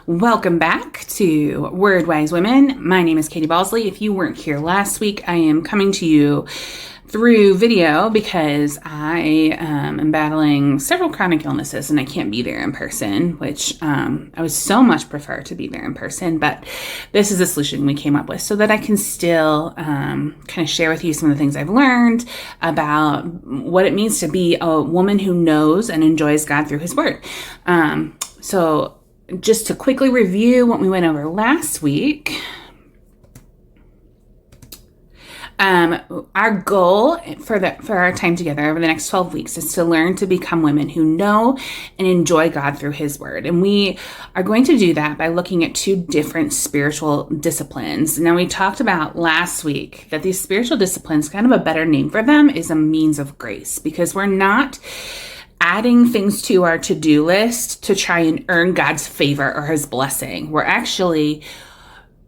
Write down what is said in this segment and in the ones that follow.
Welcome back to Word Wise Women. My name is Katie Balsley. If you weren't here last week, I am coming to you through video because I am battling several chronic illnesses and I can't be there in person, which I would so much prefer to be there in person, but this is a solution we came up with so that I can still kind of share with you some of the things I've learned about what it means to be a woman who knows and enjoys God through His Word. So just to quickly review what we went over last week, our goal for our time together over the next 12 weeks is to learn to become women who know and enjoy God through His Word. And we are going to do that by looking at two different spiritual disciplines. Now, we talked about last week that these spiritual disciplines, kind of a better name for them, is a means of grace, because we're not adding things to our to-do list to try and earn God's favor or His blessing. We're actually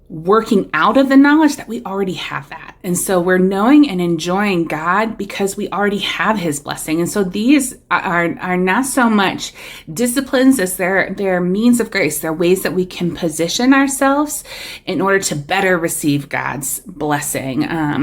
working out of the knowledge that we already have that. And so we're knowing and enjoying God because we already have His blessing. And so these are not so much disciplines as they're means of grace. They're ways that we can position ourselves in order to better receive God's blessing.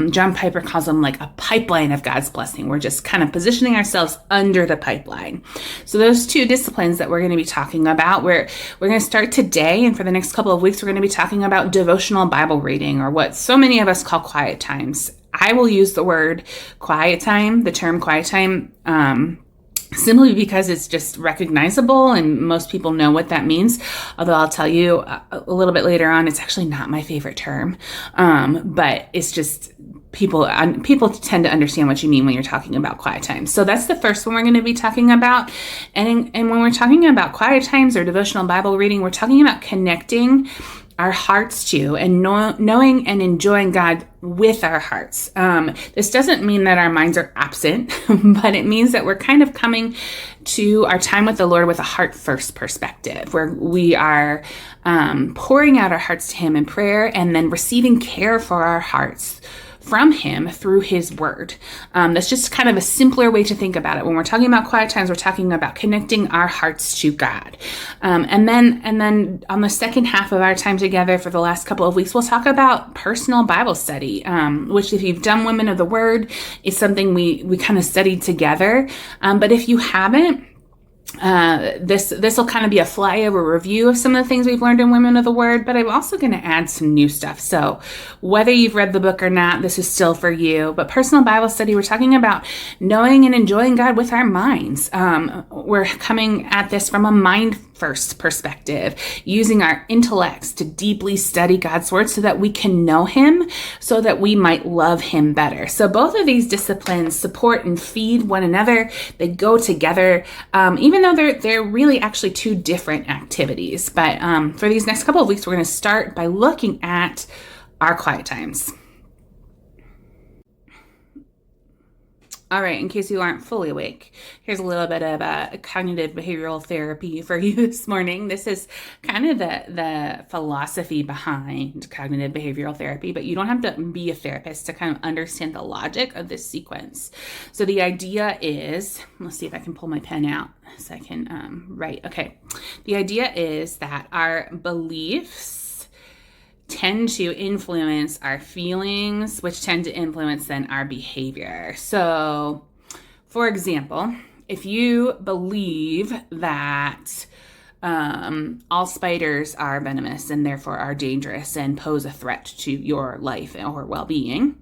John Piper calls them like a pipeline of God's blessing. We're just kind of positioning ourselves under the pipeline. So those two disciplines that we're going to be talking about, we're going to start today, and for the next couple of weeks, we're going to be talking about devotional Bible reading, or what so many of us call quiet times. I will use the word quiet time, the term quiet time, simply because it's just recognizable and most people know what that means. Although I'll tell you a little bit later on, it's actually not my favorite term. But it's just people tend to understand what you mean when you're talking about quiet times. So that's the first one we're going to be talking about. And when we're talking about quiet times or devotional Bible reading, we're talking about connecting our hearts to and knowing and enjoying God with our hearts. This doesn't mean that our minds are absent, but it means that we're kind of coming to our time with the Lord with a heart first perspective, where we are pouring out our hearts to Him in prayer and then receiving care for our hearts from Him through His Word. That's just kind of a simpler way to think about it. When we're talking about quiet times, we're talking about connecting our hearts to God. And then on the second half of our time together for the last couple of weeks, we'll talk about personal Bible study, which if you've done Women of the Word, is something we kind of studied together. But if you haven't, this will kind of be a flyover review of some of the things we've learned in Women of the Word, but I'm also going to add some new stuff. So whether you've read the book or not, this is still for you. But personal Bible study, we're talking about knowing and enjoying God with our minds. We're coming at this from a mind first perspective, using our intellects to deeply study God's Word so that we can know Him, so that we might love Him better. So both of these disciplines support and feed one another. They go together, even though they're really actually two different activities. But for these next couple of weeks, we're going to start by looking at our quiet times. All right, in case you aren't fully awake, here's a little bit of cognitive behavioral therapy for you this morning. This is kind of the philosophy behind cognitive behavioral therapy, but you don't have to be a therapist to kind of understand the logic of this sequence. So the idea is, let's see if I can pull my pen out so I can write. Okay, the idea is that our beliefs tend to influence our feelings, which tend to influence then our behavior. So, for example, if you believe that all spiders are venomous and therefore are dangerous and pose a threat to your life or well-being,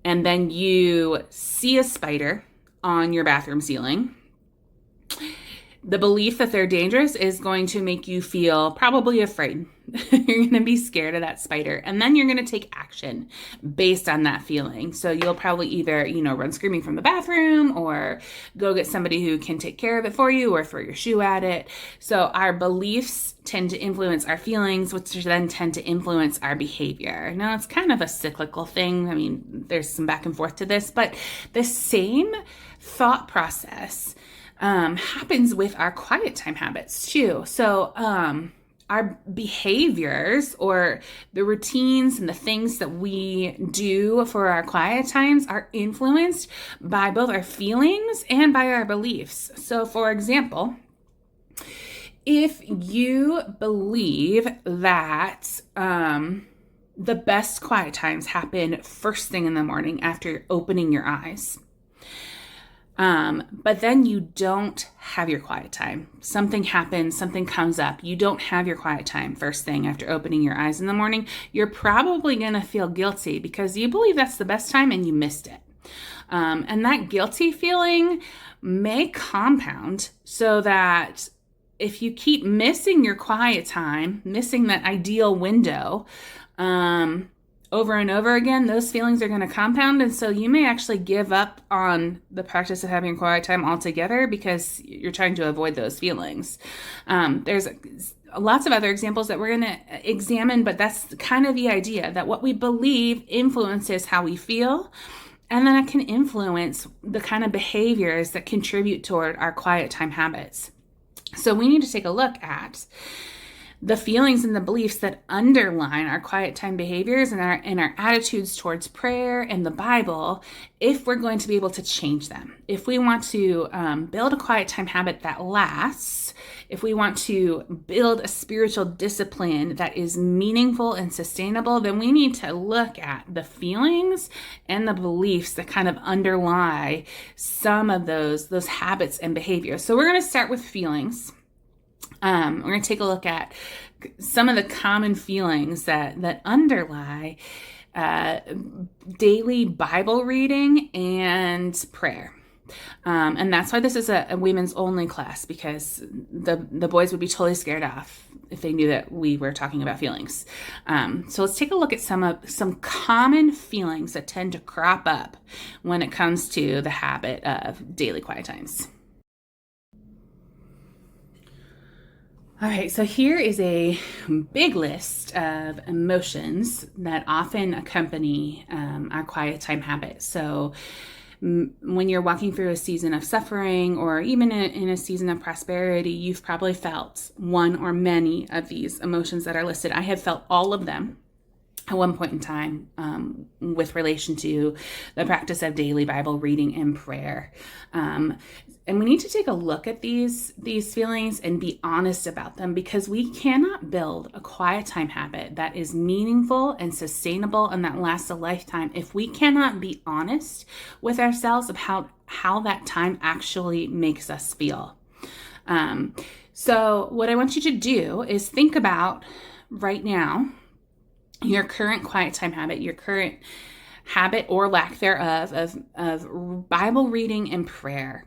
and then you see a spider on your bathroom ceiling, the belief that they're dangerous is going to make you feel probably afraid. You're going to be scared of that spider. And then you're going to take action based on that feeling. So you'll probably either, run screaming from the bathroom or go get somebody who can take care of it for you or throw your shoe at it. So our beliefs tend to influence our feelings, which then tend to influence our behavior. Now, it's kind of a cyclical thing. I mean, there's some back and forth to this, but the same thought process happens with our quiet time habits too. So our behaviors or the routines and the things that we do for our quiet times are influenced by both our feelings and by our beliefs. So for example, If you believe that the best quiet times happen first thing in the morning after opening your eyes, but then you don't have your quiet time. Something happens, something comes up. You don't have your quiet time first thing after opening your eyes in the morning. You're probably going to feel guilty because you believe that's the best time and you missed it. And that guilty feeling may compound so that if you keep missing your quiet time, missing that ideal window, over and over again, those feelings are going to compound. And so you may actually give up on the practice of having quiet time altogether because you're trying to avoid those feelings. There's lots of other examples that we're going to examine, but that's kind of the idea that what we believe influences how we feel. And then it can influence the kind of behaviors that contribute toward our quiet time habits. So we need to take a look at the feelings and the beliefs that underline our quiet time behaviors and our attitudes towards prayer and the Bible, if we're going to be able to change them. If we want to build a quiet time habit that lasts, if we want to build a spiritual discipline that is meaningful and sustainable, then we need to look at the feelings and the beliefs that kind of underlie some of those habits and behaviors. So we're going to start with feelings. We're going to take a look at some of the common feelings that underlie daily Bible reading and prayer. And that's why this is a women's only class, because the boys would be totally scared off if they knew that we were talking about feelings. So let's take a look at some common feelings that tend to crop up when it comes to the habit of daily quiet times. All right, so here is a big list of emotions that often accompany our quiet time habit. So when you're walking through a season of suffering or even in a season of prosperity, you've probably felt one or many of these emotions that are listed. I have felt all of them at one point in time with relation to the practice of daily Bible reading and prayer. And we need to take a look at these feelings and be honest about them, because we cannot build a quiet time habit that is meaningful and sustainable and that lasts a lifetime if we cannot be honest with ourselves about how that time actually makes us feel. So what I want you to do is think about right now your current quiet time habit, your current habit or lack thereof of Bible reading and prayer.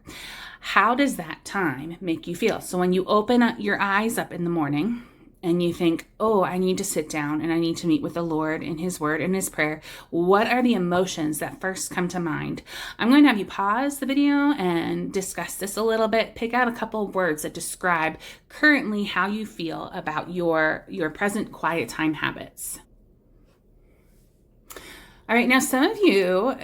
How does that time make you feel? So when you open up your eyes up in the morning and you think, oh, I need to sit down and I need to meet with the Lord in His Word and His prayer, what are the emotions that first come to mind? I'm going to have you pause the video and discuss this a little bit. Pick out a couple of words that describe currently how you feel about your present quiet time habits. All right, now some of you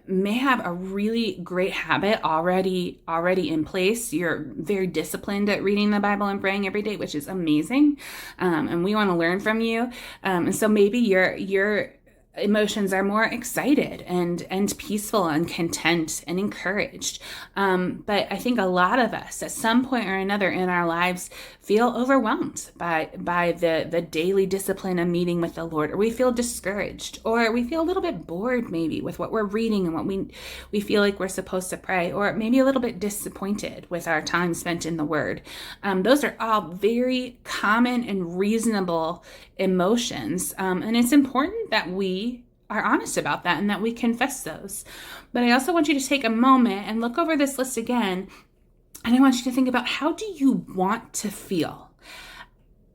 may have a really great habit already in place. You're very disciplined at reading the Bible and praying every day, which is amazing, and we want to learn from you. And so maybe your emotions are more excited and peaceful and content and encouraged. But I think a lot of us at some point or another in our lives feel overwhelmed by the daily discipline of meeting with the Lord, or we feel discouraged, or we feel a little bit bored maybe with what we're reading and what we feel like we're supposed to pray, or maybe a little bit disappointed with our time spent in the Word. Those are all very common and reasonable emotions. And it's important that we are honest about that and that we confess those. But I also want you to take a moment and look over this list again. And I want you to think about, how do you want to feel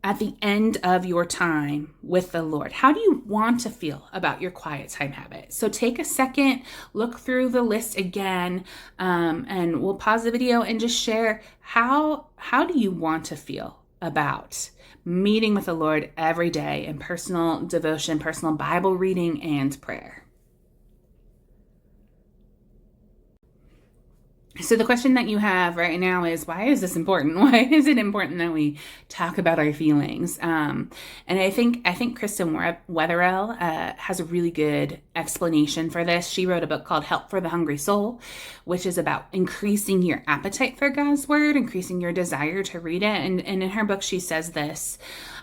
at the end of your time with the Lord? How do you want to feel about your quiet time habit? So take a second, look through the list again, and we'll pause the video and just share how do you want to feel about meeting with the Lord every day in personal devotion, personal Bible reading, and prayer. So the question that you have right now is, why is this important? Why is it important that we talk about our feelings? And I think Kristen Wetherell has a really good explanation for this. She wrote a book called Help for the Hungry Soul, which is about increasing your appetite for God's word, increasing your desire to read it. And in her book, she says this: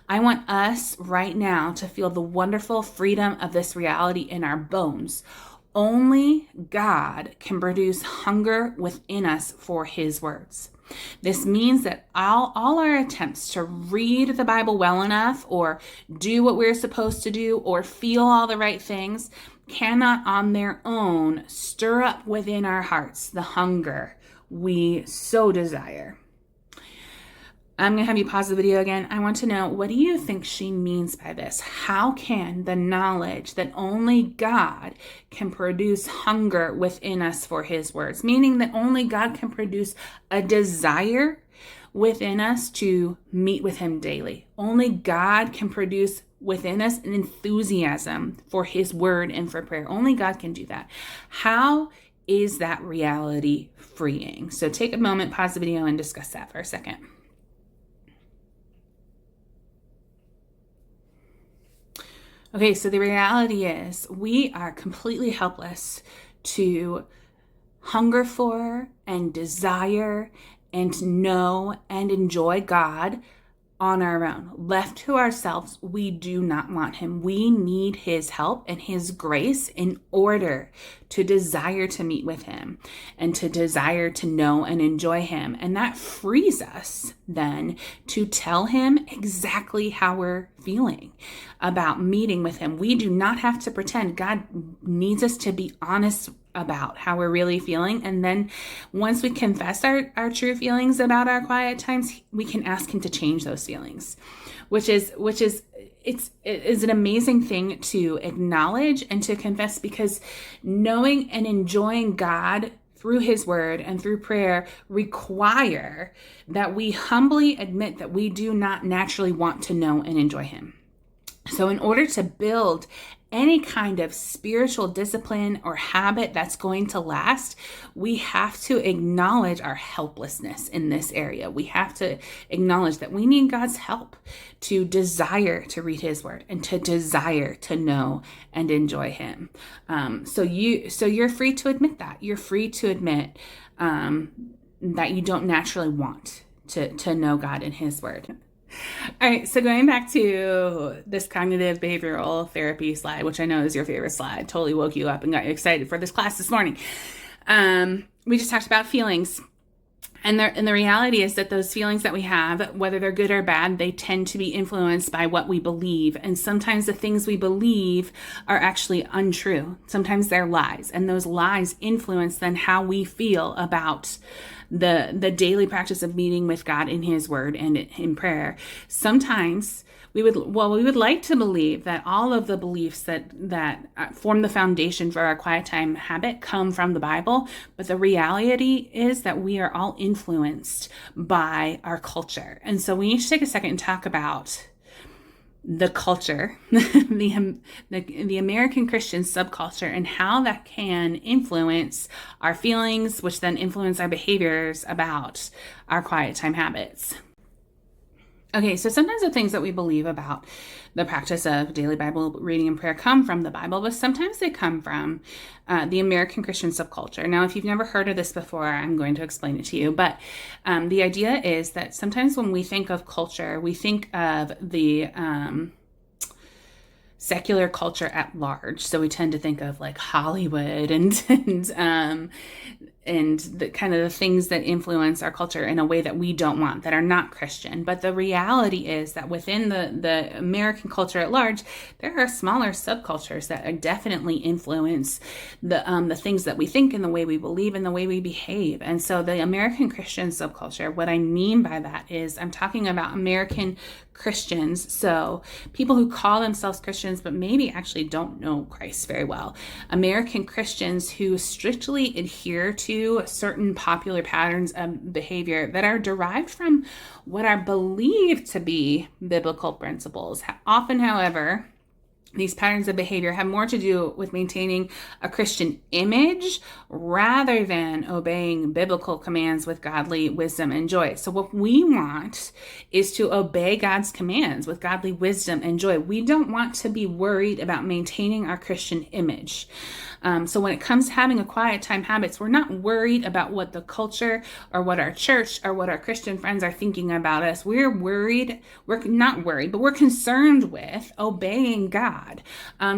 I want us right now to feel the wonderful freedom of this reality in our bones. Only God can produce hunger within us for his words. This means that all our attempts to read the Bible well enough, or do what we're supposed to do, or feel all the right things cannot on their own stir up within our hearts the hunger we so desire. I'm going to have you pause the video again. I want to know, what do you think she means by this? How can the knowledge that only God can produce hunger within us for his words, meaning that only God can produce a desire within us to meet with him daily? Only God can produce within us an enthusiasm for his word and for prayer. Only God can do that. How is that reality freeing? So take a moment, pause the video, and discuss that for a second. Okay, so the reality is we are completely helpless to hunger for and desire and know and enjoy God on our own. Left to ourselves, we do not want him. We need his help and his grace in order to desire to meet with him and to desire to know and enjoy him. And that frees us then to tell him exactly how we're feeling about meeting with him. We do not have to pretend. God needs us to be honest about how we're really feeling. And then once we confess our true feelings about our quiet times, we can ask him to change those feelings, which is it is an amazing thing to acknowledge and to confess, because knowing and enjoying God through his word and through prayer require that we humbly admit that we do not naturally want to know and enjoy him. So in order to build any kind of spiritual discipline or habit that's going to last, we have to acknowledge our helplessness in this area. We have to acknowledge that we need God's help to desire to read his word and to desire to know and enjoy him. So you're free to admit that. You're free to admit that you don't naturally want to know God and his word. All right, so going back to this cognitive behavioral therapy slide, which I know is your favorite slide, totally woke you up and got you excited for this class this morning. We just talked about feelings. And the reality is that those feelings that we have, whether they're good or bad, they tend to be influenced by what we believe. And sometimes the things we believe are actually untrue. Sometimes they're lies. And those lies influence then how we feel about the daily practice of meeting with God in his word and in prayer. Sometimes we would like to believe that all of the beliefs that form the foundation for our quiet time habit come from the Bible, but the reality is that we are all influenced by our culture. And so we need to take a second and talk about the culture, the American Christian subculture, and how that can influence our feelings, which then influence our behaviors about our quiet time habits. Okay, so sometimes the things that we believe about the practice of daily Bible reading and prayer come from the Bible, but sometimes they come from the American Christian subculture. Now, if you've never heard of this before, I'm going to explain it to you. But the idea is that sometimes when we think of culture, we think of the secular culture at large. So we tend to think of like Hollywood and the kind of the things that influence our culture in a way that we don't want, that are not Christian. But the reality is that within the American culture at large, there are smaller subcultures that definitely influence the things that we think and the way we believe and the way we behave. And so the American Christian subculture, what I mean by that is I'm talking about American Christians, so people who call themselves Christians but maybe actually don't know Christ very well. American Christians who strictly adhere to certain popular patterns of behavior that are derived from what are believed to be biblical principles. Often, however, These patterns of behavior have more to do with maintaining a Christian image rather than obeying biblical commands with godly wisdom and joy. So what we want is to obey God's commands with godly wisdom and joy. We don't want to be worried about maintaining our Christian image. So when it comes to having a quiet time habits, we're not worried about what the culture or what our church or what our Christian friends are thinking about us. We're not worried, but we're concerned with obeying God.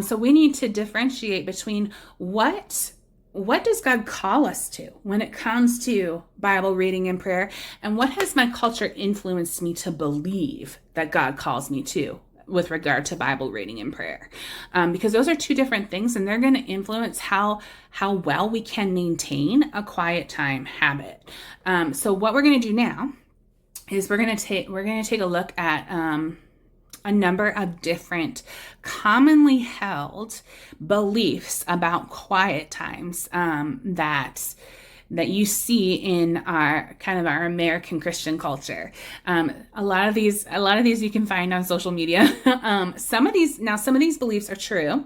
So we need to differentiate between what does God call us to when it comes to Bible reading and prayer, and what has my culture influenced me to believe that God calls me to with regard to Bible reading and prayer, because those are two different things, and they're going to influence how well we can maintain a quiet time habit. So what we're going to do now is we're going to take a look at a number of different commonly held beliefs about quiet times that you see in our American Christian culture. A lot of these you can find on social media. Some of these beliefs are true.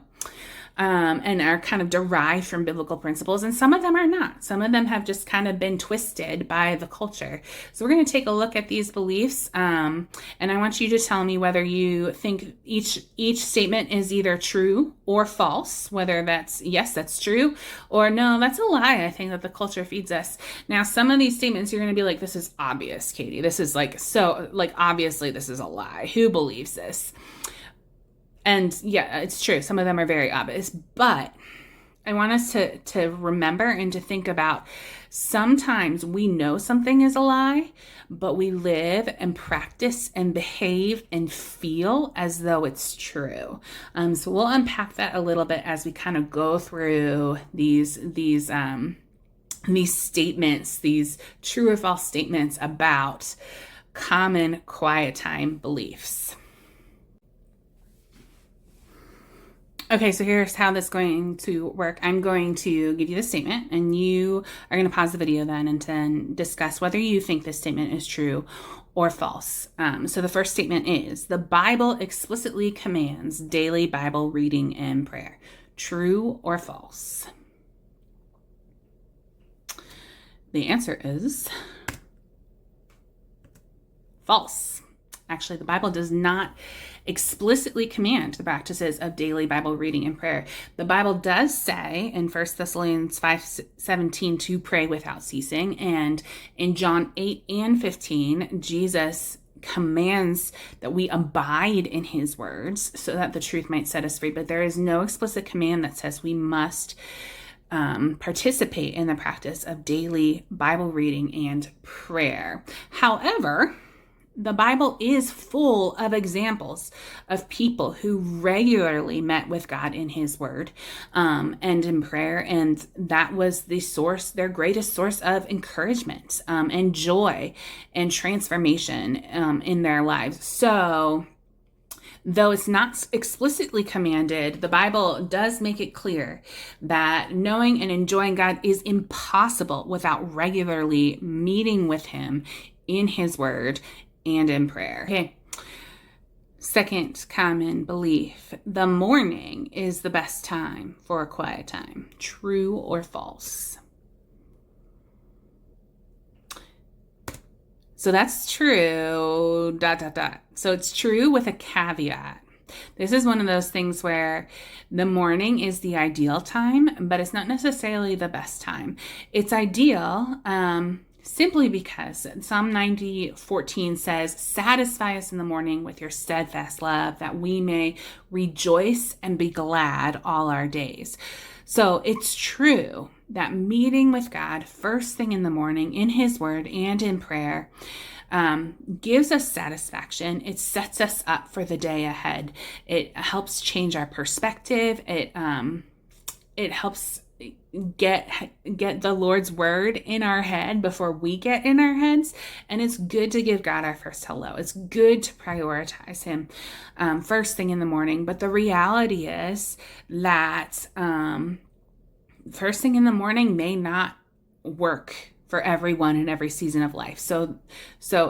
And are kind of derived from biblical principles, and some of them are not. Some of them have just kind of been twisted by the culture. So we're going to take a look at these beliefs, and I want you to tell me whether you think each statement is either true or false, whether that's yes, that's true, or no, that's a lie, I think, that the culture feeds us. Now, some of these statements you're going to be like, this is obvious, Katie. This is obviously this is a lie. Who believes this? And yeah, it's true. Some of them are very obvious, but I want us to remember and to think about, sometimes we know something is a lie, but we live and practice and behave and feel as though it's true. So we'll unpack that a little bit as we kind of go through these statements, these true or false statements about common quiet time beliefs. Okay, so here's how this is going to work. I'm going to give you the statement, and you are going to pause the video then and then discuss whether you think this statement is true or false. So the first statement is, the Bible explicitly commands daily Bible reading and prayer. True or false? The answer is false. Actually, the Bible does not explicitly command the practices of daily Bible reading and prayer. The Bible does say in 1 Thessalonians 5:17 to pray without ceasing, and in John 8 and 15, Jesus commands that we abide in his words so that the truth might set us free. But there is no explicit command that says we must participate in the practice of daily Bible reading and prayer. However, the Bible is full of examples of people who regularly met with God in his word and in prayer, and that was their greatest source of encouragement and joy and transformation in their lives. So, though it's not explicitly commanded, the Bible does make it clear that knowing and enjoying God is impossible without regularly meeting with him in his word and in prayer. Okay. Second common belief, the morning is the best time for a quiet time. True or false? So that's true, ... So it's true with a caveat. This is one of those things where the morning is the ideal time, but it's not necessarily the best time. It's ideal, simply because Psalm 90:14 says, satisfy us in the morning with your steadfast love, that we may rejoice and be glad all our days. So it's true that meeting with God first thing in the morning in his word and in prayer gives us satisfaction. It sets us up for the day ahead. It helps change our perspective. It helps get the Lord's word in our head before we get in our heads. And it's good to give God our first hello. It's good to prioritize him first thing in the morning. But the reality is that first thing in the morning may not work for everyone in every season of life.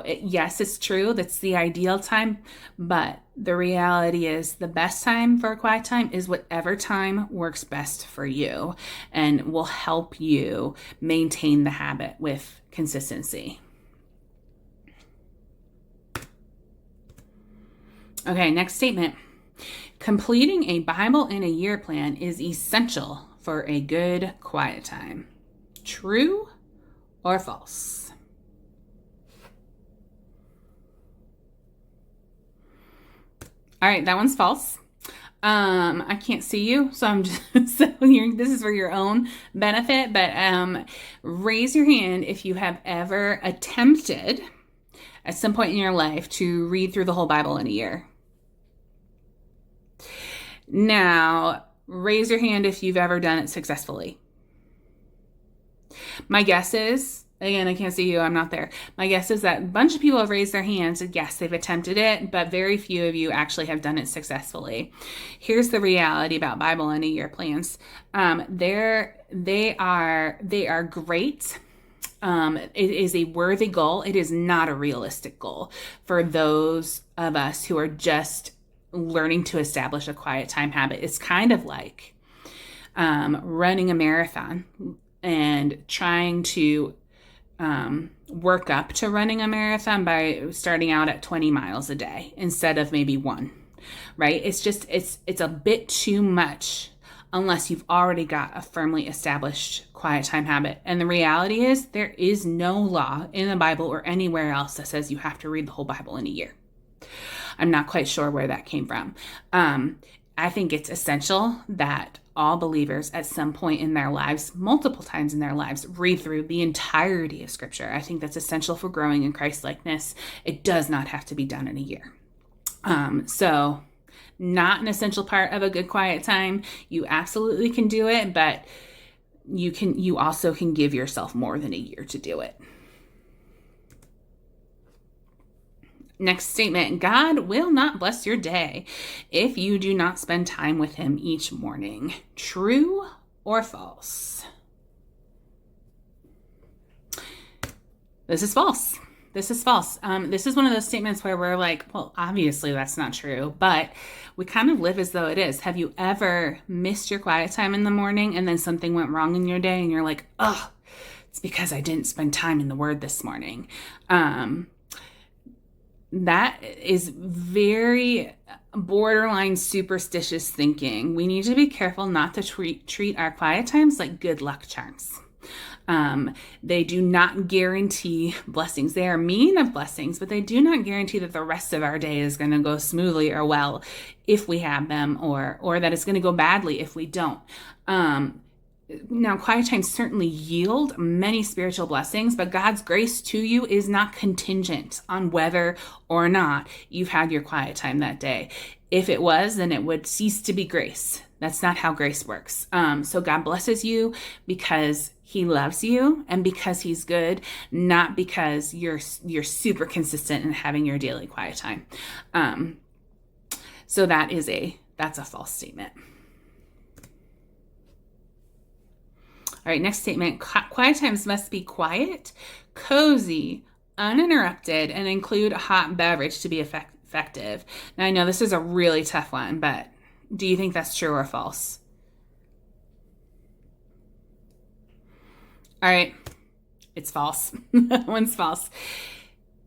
Yes, it's true. That's the ideal time, but the reality is the best time for a quiet time is whatever time works best for you and will help you maintain the habit with consistency. Okay, next statement. Completing a Bible in a year plan is essential for a good quiet time. True or false? All right, that one's false. I can't see you, so I'm just this is for your own benefit, but raise your hand if you have ever attempted at some point in your life to read through the whole Bible in a year. Now, raise your hand if you've ever done it successfully. My guess is, again, I can't see you, I'm not there. My guess is that a bunch of people have raised their hands and yes, they've attempted it, but very few of you actually have done it successfully. Here's the reality about Bible in a year plans. They are great. It is a worthy goal. It is not a realistic goal for those of us who are just learning to establish a quiet time habit. It's kind of like running a marathon and trying to work up to running a marathon by starting out at 20 miles a day instead of maybe 1, right? It's a bit too much unless you've already got a firmly established quiet time habit. And the reality is there is no law in the Bible or anywhere else that says you have to read the whole Bible in a year. I'm not quite sure where that came from. I think it's essential that all believers at some point in their lives, multiple times in their lives, read through the entirety of Scripture. I think that's essential for growing in Christ-likeness. It does not have to be done in a year. So not an essential part of a good quiet time. You absolutely can do it, but you also can give yourself more than a year to do it. Next statement, God will not bless your day if you do not spend time with him each morning. True or false? This is false. This is false. This is one of those statements where we're like, well, obviously that's not true, but we kind of live as though it is. Have you ever missed your quiet time in the morning and then something went wrong in your day and you're like, oh, it's because I didn't spend time in the Word this morning? That is very borderline superstitious thinking. We need to be careful not to treat our quiet times like good luck charms. They do not guarantee blessings. They are mean of blessings, but they do not guarantee that the rest of our day is going to go smoothly or well if we have them, or that it's going to go badly if we don't. Now, quiet times certainly yield many spiritual blessings, but God's grace to you is not contingent on whether or not you've had your quiet time that day. If it was, then it would cease to be grace. That's not how grace works. So God blesses you because he loves you and because he's good, not because you're super consistent in having your daily quiet time. So that's a false statement. All right, next statement. Quiet times must be quiet, cozy, uninterrupted, and include a hot beverage to be effective. Now, I know this is a really tough one, but do you think that's true or false? All right, it's false. That one's false.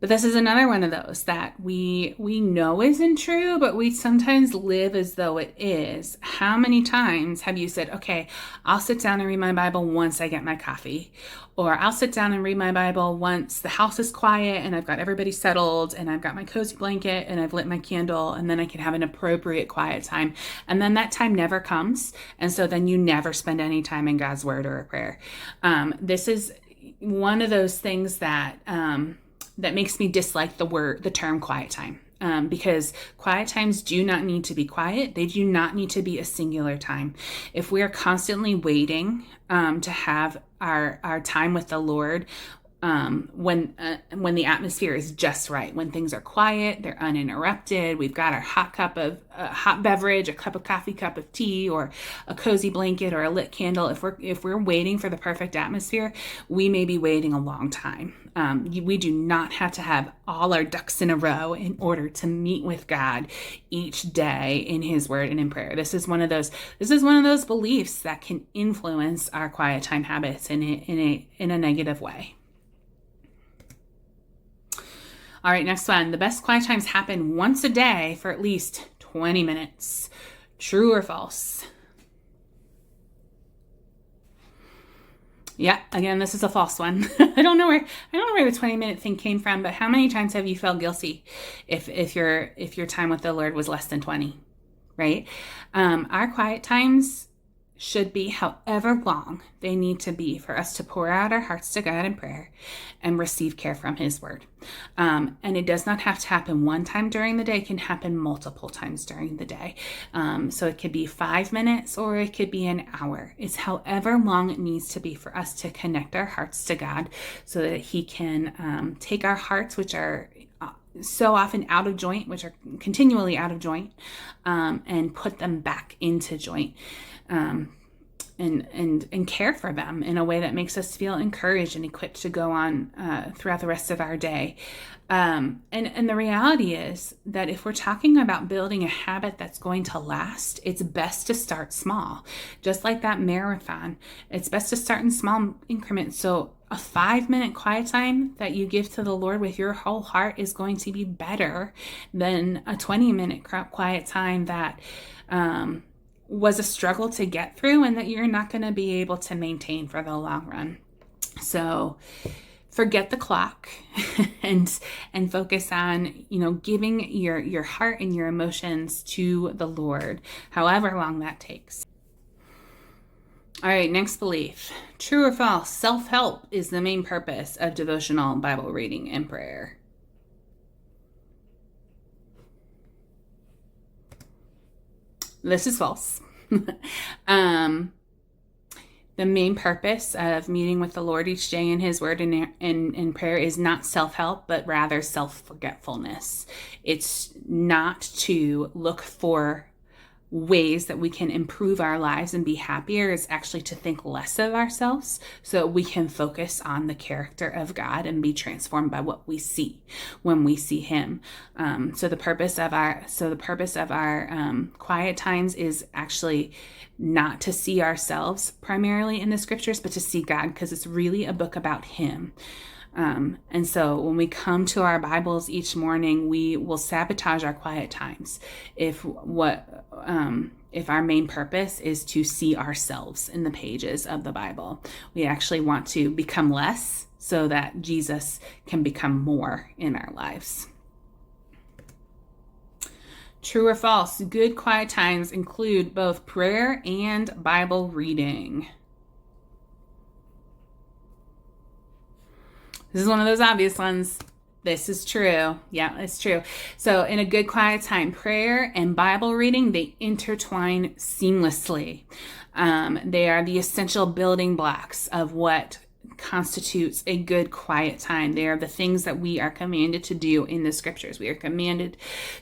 But this is another one of those that we know isn't true, but we sometimes live as though it is. How many times have you said, okay, I'll sit down and read my Bible once I get my coffee, or I'll sit down and read my Bible once the house is quiet and I've got everybody settled and I've got my cozy blanket and I've lit my candle, and then I can have an appropriate quiet time. And then that time never comes. And so then you never spend any time in God's word or a prayer. This is one of those things that makes me dislike the term quiet time, because quiet times do not need to be quiet. They do not need to be a singular time. If we are constantly waiting to have our time with the Lord, when the atmosphere is just right, when things are quiet, they're uninterrupted, we've got our hot beverage, a cup of coffee, cup of tea, or a cozy blanket or a lit candle. If we're waiting for the perfect atmosphere, we may be waiting a long time. We do not have to have all our ducks in a row in order to meet with God each day in His Word and in prayer. This is one of those beliefs that can influence our quiet time habits in a negative way. All right, next one. The best quiet times happen once a day for at least 20 minutes. True or false? Yeah, again, this is a false one. I don't know where the 20-minute thing came from, but how many times have you felt guilty if your time with the Lord was less than 20, right? Our quiet times should be however long they need to be for us to pour out our hearts to God in prayer and receive care from His Word. And it does not have to happen one time during the day. It can happen multiple times during the day. So it could be 5 minutes or it could be an hour. It's however long it needs to be for us to connect our hearts to God so that He can take our hearts, which are so often out of joint, which are continually out of joint, and put them back into joint. And care for them in a way that makes us feel encouraged and equipped to go on throughout the rest of our day. And the reality is that if we're talking about building a habit that's going to last, it's best to start small. Just like that marathon, it's best to start in small increments. So a 5-minute quiet time that you give to the Lord with your whole heart is going to be better than a 20-minute quiet time that was a struggle to get through and that you're not going to be able to maintain for the long run. So forget the clock and focus on, giving your heart and your emotions to the Lord, however long that takes. All right, next belief. True or false? Self-help is the main purpose of devotional Bible reading and prayer. This is false. The main purpose of meeting with the Lord each day in His Word and in prayer is not self-help, but rather self-forgetfulness. It's not to look for ways that we can improve our lives and be happier. It's actually to think less of ourselves so that we can focus on the character of God and be transformed by what we see when we see Him. So the purpose of our quiet times is actually not to see ourselves primarily in the scriptures, but to see God, because it's really a book about Him. And so when we come to our Bibles each morning, we will sabotage our quiet times if our main purpose is to see ourselves in the pages of the Bible. We actually want to become less so that Jesus can become more in our lives. True or false? Good quiet times include both prayer and Bible reading. This is one of those obvious ones. This is true. Yeah, it's true. So in a good quiet time, prayer and Bible reading, they intertwine seamlessly. They are the essential building blocks of what constitutes a good quiet time. They are the things that we are commanded to do in the scriptures. We are commanded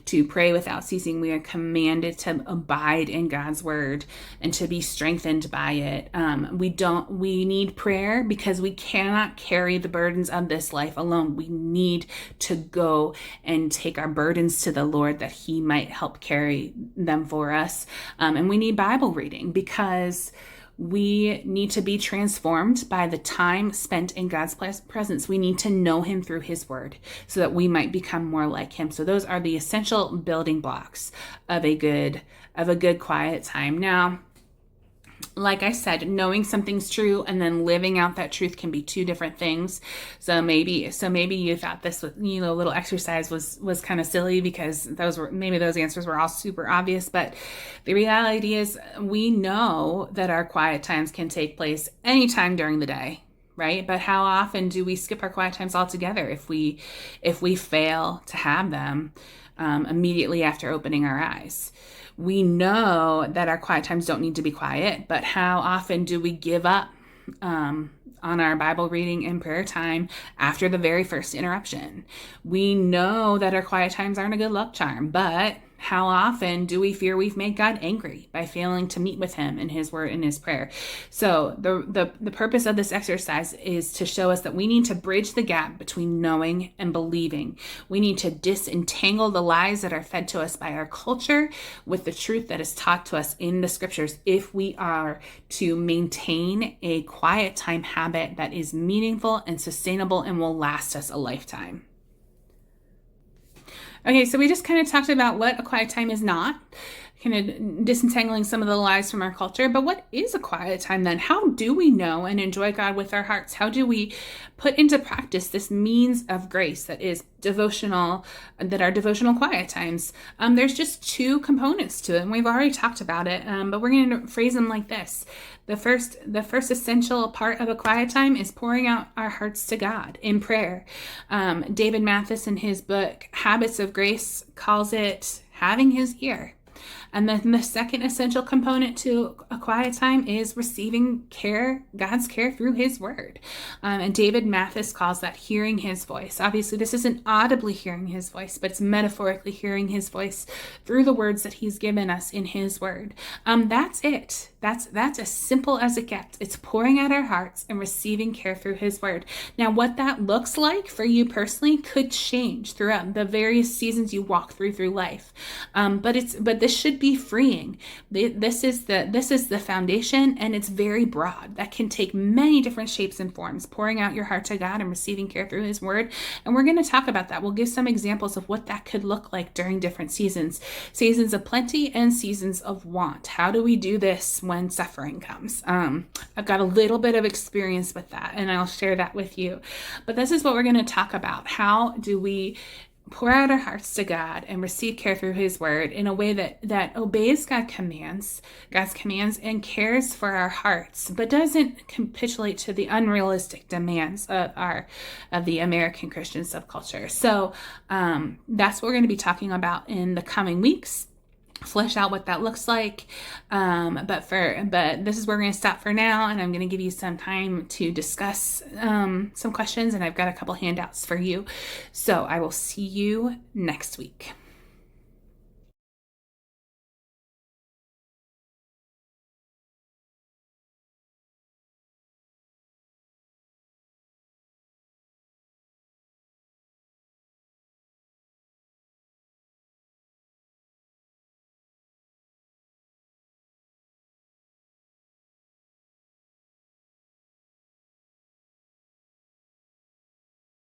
to pray without ceasing. We are commanded to abide in God's word and to be strengthened by it. We need prayer because we cannot carry the burdens of this life alone. We need to go and take our burdens to the Lord that He might help carry them for us. And we need Bible reading because we need to be transformed by the time spent in God's presence. We need to know Him through His word so that we might become more like Him. So those are the essential building blocks of a good quiet time. Now, like I said, knowing something's true and then living out that truth can be two different things. So maybe you thought this was, little exercise was kind of silly because those answers were all super obvious. But the reality is we know that our quiet times can take place anytime during the day, right? But how often do we skip our quiet times altogether if we fail to have them immediately after opening our eyes? We know that our quiet times don't need to be quiet, but how often do we give up on our Bible reading and prayer time after the very first interruption. We know that our quiet times aren't a good luck charm, but how often do we fear we've made God angry by failing to meet with him in his word and his prayer? So the purpose of this exercise is to show us that we need to bridge the gap between knowing and believing. We need to disentangle the lies that are fed to us by our culture with the truth that is taught to us in the scriptures if we are to maintain a quiet time habit that is meaningful and sustainable and will last us a lifetime. Okay, so we just kind of talked about what a quiet time is not, kind of disentangling some of the lies from our culture. But what is a quiet time then? How do we know and enjoy God with our hearts? How do we put into practice this means of grace that is devotional, that are devotional quiet times? There's just two components to it, and we've already talked about it, but we're going to phrase them like this. The first essential part of a quiet time is pouring out our hearts to God in prayer. David Mathis, in his book, Habits of Grace, calls it having his ear. And then the second essential component to a quiet time is receiving care, God's care through his word. And David Mathis calls that hearing his voice. Obviously, this isn't audibly hearing his voice, but it's metaphorically hearing his voice through the words that he's given us in his word. That's it. That's as simple as it gets. It's pouring out our hearts and receiving care through his word. Now, what that looks like for you personally could change throughout the various seasons you walk through life. But this should be freeing. This is the foundation, and it's very broad. That can take many different shapes and forms, pouring out your heart to God and receiving care through his word. And we're going to talk about that. We'll give some examples of what that could look like during different seasons of plenty and seasons of want. How do we do this when suffering comes? I've got a little bit of experience with that, and I'll share that with you. But this is what we're going to talk about. How do we pour out our hearts to God and receive care through his word in a way that obeys God's commands and cares for our hearts, but doesn't capitulate to the unrealistic demands of the American Christian subculture. So that's what we're going to be talking about in the coming weeks. Flesh out what that looks like. But this is where we're going to stop for now, and I'm going to give you some time to discuss some questions, and I've got a couple handouts for you. So I will see you next week.